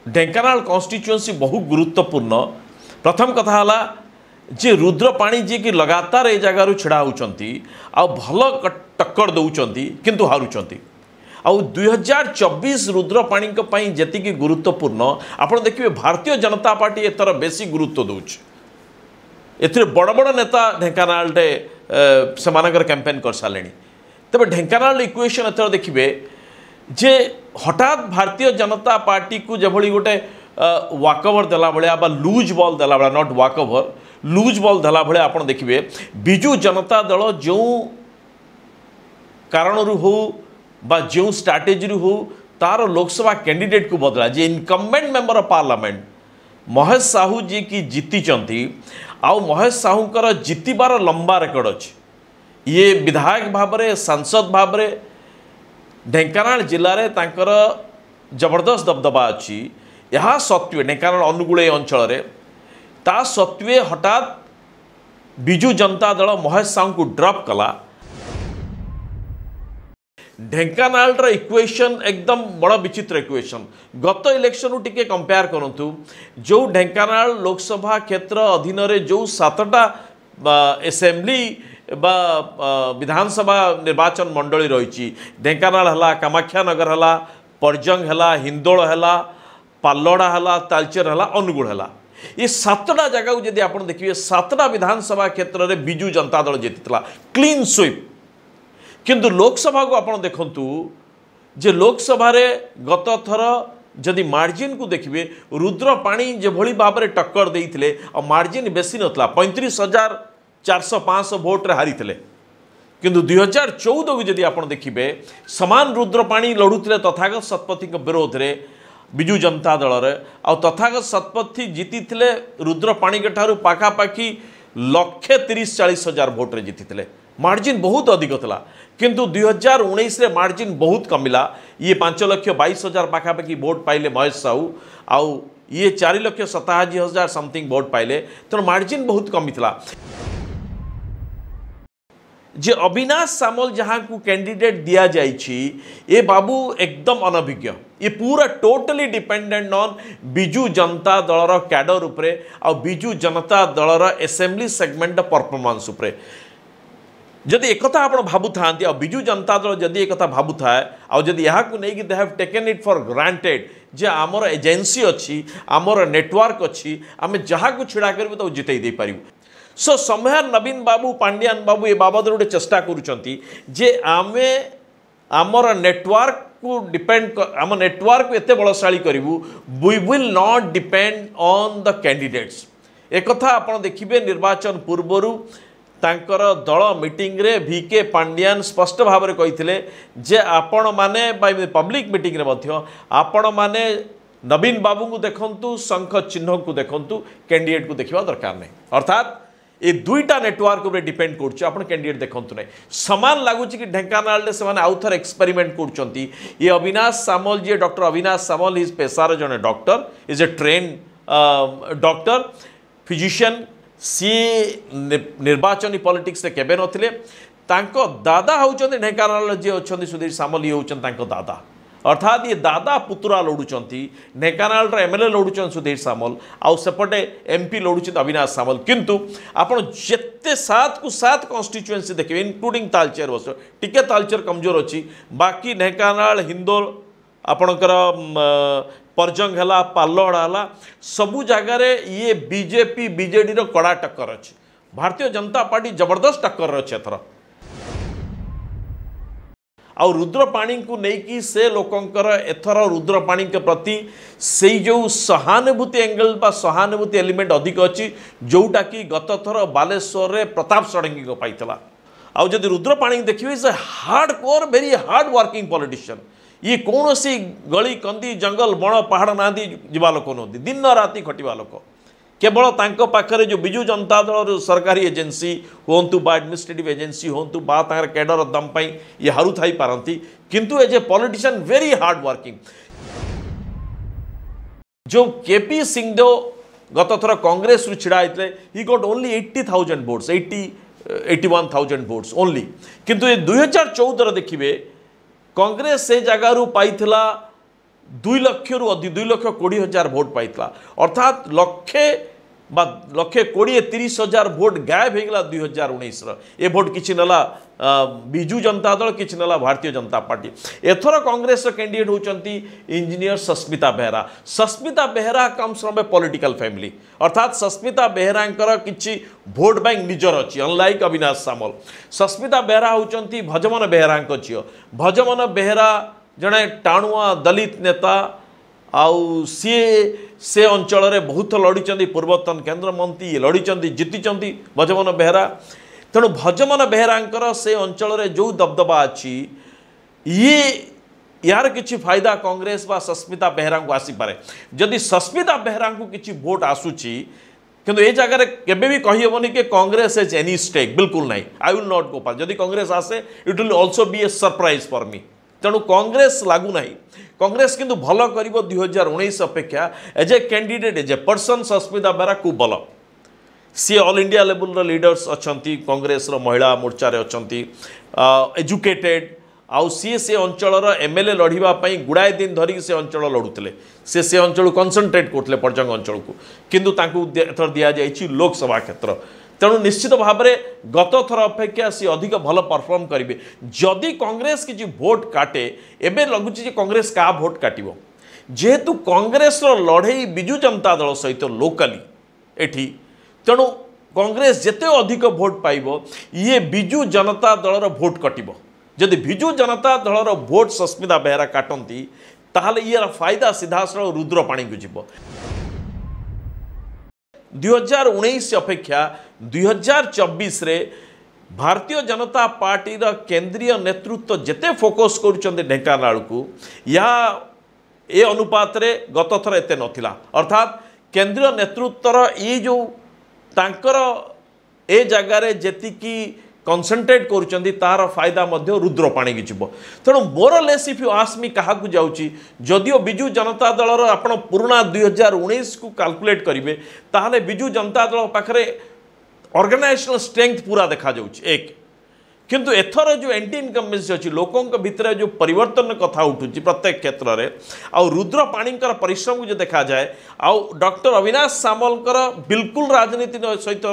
Dhenkanal constituency बहु गुरुत्वपूर्ण। प्रथम कथा हला जे रुद्रपाणी जी की लगातार ए जगार छिड़ा होउचंती आ भल टक्कर दौरान किंतु हारुचंती। आउ 2024 रुद्रपाणी जी गुरुत्वपूर्ण आप देखिए भारतीय जनता पार्टी एथर बेसी गुरुत्व दौच। एथिरे बड़ बड़ नेता ढेंकानाल से कैंपेन कर सारे। तबे ढेंकानाल इक्वेशन एथर देखिए जे हठात भारतीय जनता पार्टी को जभली गोटे वाकओवर देला भलिया बा लूज बॉल देला भलिया नॉट वाकओवर लूज बॉल देला भलिया आपण देखिए बिजू जनता दल जो कारण हो बा जो स्ट्राटेजी हो तार लोकसभा कैंडिडेट को बदला जे incumbent member of parliament Mahesh Sahu ji की जीति आउ महेश साहूकर जीतबार लंबा रेकर्ड अच्छी। ये विधायक भाव में सांसद भाव में ढेंकानाल जिले में तांकर जबरदस्त दबदबा अच्छी। यह सत्वे ढेंकानाल अनुगुल अंचल ता सत्वे हठात बिजू जनता दल महेश साहू को ड्रॉप कला। ढेंकानाल इक्वेशन एकदम बड़ विचित्र इक्वेशन। गत इलेक्शन टिके कंपेयर करंतु जो ढेंकानाल लोकसभा क्षेत्र अधीन रे जो 7टा असेंबली बा विधानसभा निर्वाचन मंडली रही ढेंकानाल हला कामाख्यानगर हला परजंग हला हिंदोल हला पालड़ा हला तालचेर हला अनुगुल हला ये 7टा जगह को जदि आप देखिए 7टा विधानसभा क्षेत्र में बिजू जनता दल जीति क्लीन स्वीप। किंतु लोकसभा को आप देखु जे लोकसभा रे गत थर जदि मार्जिन को देखिए रुद्रपाणी जो भली भाव में टक्कर देते और मार्जिन बेसी नथला 35,400-500 भोट रे हारी थे। किंतु 2014 को जदि आप देखिए समान रुद्रपाणी लड़ुते तथागत शतपथी विरोध में बिजू जनता दल रे आ तथागत शतपथी जीति रुद्रपाणी के ठारू पाखापाखि 1,30,40,000 भोट रे जीति थे। मार्जिन बहुत अधिक था किंतु 2019 रे मार्जिन बहुत कमिला। ये 5,22,000 पाखापाखि भोट पाइले महेश साहू आउ ये 4,87,000 समथिंग भोट पाइले तेणु मार्जिन बहुत कमी था। जे अविनाश सामल जहाँ को कैंडिडेट दिया जाइछि ये बाबू एकदम अनभिज्ञ। ये पूरा totally dependent on Biju Janata दलर कैडर उपरे और बिजू जनता दलर असेंबली सेगमेंट परफॉर्मेंस उपरे। जदि एक आप भावु था बिजू जनता दल जदि एक भावु थाए और जदि यहाँ को नहीं they have taken it for granted जे आमर एजेंसी अच्छी आमर नेटवर्क अच्छी आम जहाँ को छिड़ा कर तो जितई दे पारू। सो समहार नवीन बाबू पांड्यान बाबू ये बाबद गोटे चेष्टा करुँचे जे आमे आमर नेटवर्क को डिपेंड आम नेटवर्क को एते बलशाली करूँ we will not depend on the candidates. एक आप देखिए निर्वाचन पूर्वर तांकर दल मीटिंग रे VK पांड्यान स्पष्ट भाव में कही जे आपण माने पब्लिक मीटिंग रे मध्य आपण माने नवीन बाबू को देखंतु शंख चिन्ह को देखंतु कैंडिडेट को देखा दरकार नहीं। अर्थात ये दुईटा नेटवर्क उपर डिपेंड कर कैंडिडेट देखंतु नहीं। समान लगुच कि ढेंकानाल से आउ थे एक्सपेरिमेंट कर ये अविनाश सामल जी डॉक्टर अविनाश सामल इज पेशार जड़े doctor is a trained doctor physician सी निर्वाचन पॉलिटिक्स केबे नथिले। तांको दादा होउचंदी ढेंकानाल जी अच्छा सुधीर सामल ये होउचंदी तांको दादा। अर्थात ये दादा पुतुरा लड़ुचंती ढेंकानाल MLA लड़ुचन सुधीर सामल आउ सेपटे MP लड़ुचंती अविनाश सामल। किंतु आपण जेते 7 को 7 कॉन्स्टिट्युएंसी देखिए इंक्लूडिंग तालचेर बस टिके तालचेर कमजोर अच्छी बाकी ढेंकानाल हिंदोल आपणकर परजंग है पालड़ा है सबू जगार ये बीजेपी बीजेडी रो कड़ा टक्कर अच्छी। भारतीय जनता पार्टी जबरदस्त टक्कर अच्छे एथर आ रुद्रपाणी को लेकिन से लोकंकर एथर रुद्रपाणी के प्रति से जो सहानुभूति एंगल बा सहानुभूति एलिमेंट अधिक अच्छी जोटा कि गत थर बालेश्वर रे प्रताप षडंगी को पाइला। आउ जदि रुद्रपाणी देखिए is a hard core very hard working politician. ये कौन सी गली कंदी जंगल बण पहाड़ ना जीवा लोक नुहति दिन राति खटिया लोक केवल तांको पाखरे जो बिजू जनता दल सरकारी एजेंसी होंतु बा एडमिनिस्ट्रेटिव एजेंसी होंतु बा तांकर कैडर दम पाई ये हारु थाई पारंती किंतु as a politician very hard working. जो KP सिंहदेव गत थर कांग्रेस रु छिड़ा होते ही got only 80,000 votes 81,000 votes only. किंतु ये 2014 देखिए कांग्रेस से जगार पाई दुई लक्ष रु अधिक 2,20,000 भोट पाइला अर्थात लक्षे बा लक्षे 20-30,000 भोट गायब हो गला 2019 ए भोट किछि नला बिजू जनता दल किछि नला भारतीय जनता पार्टी। एथर कांग्रेस कैंडिडेट होचंती engineer Sasmita Behera. Sasmita Behera comes from a political family अर्थात सस्मिता बेहरांकर किछि भोट बैंक निजर अछि अनलाइक अविनाश सामल। सस्मिता बेहरा होचंती भजमन बेहरांक झियो। भजमन बेहरा जड़े टाणुआ दलित नेता आउ से अंचल रे बहुत लड़ी पूर्वतन केंद्र मंत्री लड़ी जीति भजमन बेहरा। तेणु भजमन बेहरांकर से अंचल रे जो दबदबा अच्छी ये यार किछि फायदा कांग्रेस बा सस्मिता बेहरा को आसी पारे। जदि सस्मिता बेहरा को किछि वोट आसुची किंतु ए जगह केबे भी कहि हेबनी कि कांग्रेस हैज एनी स्टेक बिल्कुल नहीं। आई विल नॉट गो पार। जदि कांग्रेस आसे it will also be A surprise for me. तेणु कांग्रेस लागू नहीं। कांग्रेस किंतु भल कर 2019 अपेक्षा as a candidate as a person Sasmita Behera खूब भल। She all India level leaders अच्छा कांग्रेस महिला मोर्चा अच्छा एजुकेटेड आउ सी से अंचल एमएलए लड़ाई गुड़ाए दिन धरिक से अंचल लड़ुले से अंचल कनसंट्रेट करते पर्जंग अंचल को किंतु एथर दि जाइए लोकसभा क्षेत्र। तेणु निश्चित भाव में गत थर अपेक्षा सी अधिक भल परफॉर्म करेंगे। जदि कांग्रेस किसी भोट काटे एवं लगुच कांग्रेस क्या भोट काटो जेहेतु कांग्रेस लड़ई बिजू जनता दल सहित लोकाली एठी तेणु कांग्रेस जिते अधिक भोट पाइब ये बिजू जनता दलर भोट कटिब। जदि बिजू जनता दलर भोट सस्मिता बेहरा काटती ताहले यार फायदा सीधा सड़क रुद्रपाणी को जीव। 2019 अपेक्षा 2024 रे भारतीय जनता पार्टी केंद्रीय नेतृत्व जेते फोकस कर ढेंकानाल को या ए अनुपात रे गत थर एते नथिला अर्थात केंद्रीय नेतृत्वर ये जो तांकर ए जगार जेतिकी कनसेंट्रेट करुचंदी तार फायदा मध्य रुद्रपाणी की जीव। तेणु more less if you ask me क्या जाऊँगी जदियो बिजू जनता दलर आपण पुराना 2019 को कैलकुलेट करेंगे ताहले बिजू जनता दल पाखरे ऑर्गेनाइजेशनल स्ट्रेंथ पूरा देखा जाउछि एक किंतु एथर जो एंटी इनकम्बेंसी अच्छी लोकों भितर जो परिवर्तन कथा उठुची प्रत्येक क्षेत्र में आउ रुद्रपाणी परिश्रम को जो देखा जाए आउ डॉक्टर अविनाश सामलकर बिल्कुल राजनीति सहित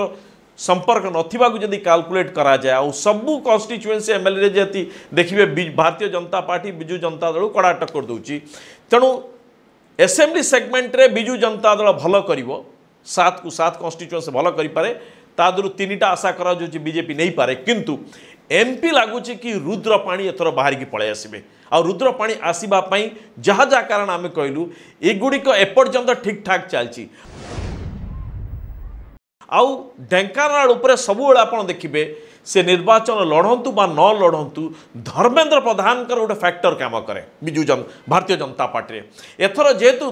संपर्क नथिबा को जदि कैलकुलेट करा जाए आउ सबू कन्स्टिट्युएंसी एमएलए जति देखिए भारतीय जनता पार्टी बिजू जनता दल कड़ा टक्कर दौची। तेणु एसेंबली सेगमेंट रे बिजू जनता दल भल करिवो 7 को 7 कन्स्टिट्युएंसी भल करि पारे ता दरु 3टा आशा करा जो बीजेपी नहीं पारे किंतु एमपी लगुच कि रुद्रपाणी एथर बाहर की पलि आसबे आ रुद्रपाणी आसवा जहाँ जहाँ कारण आम कहलु एगुड़िक एपर्यंत ठीक ठाक चलती आउ ढेंकानाल उपरे सबुबले आप देखिए से निर्वाचन लड़तु बा न लड़तु धर्मेंद्र प्रधान गोटे फैक्टर काम करे बिजू भारतीय जनता पार्टी एथर जेहेतु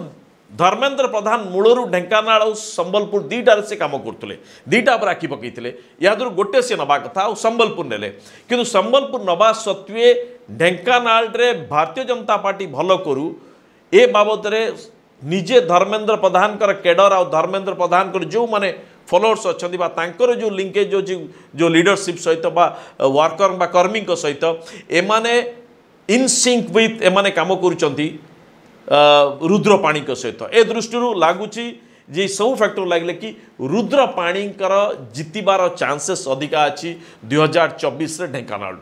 धर्मेंद्र प्रधान मूलरू ढेंकानाल और संबलपुर दुईटार से कम करते दुईटा आखि पकईते या गोटे सी नवा कथा और संबलपुर नेले किंतु संबलपुर नवा सत्वे ढेंकानाल रे भारतीय जनता पार्टी भल करू ए बाबद निजे धर्मेंद्र प्रधान केडर आ धर्मेंद्र प्रधान जो माने फॉलोअर्स अच्छा जो लिंकेज जो लीडरशिप सहित वर्कर बा कर्मी सहित एमाने इन सिंक विथ एमाने काम करुचंती रुद्रपाणी सहित ए दृष्टि लगुच जे सब फैक्टर लगे कि रुद्रपाणी जीतबार चांसेस अधिका अच्छी 2024 ढेंकानाल।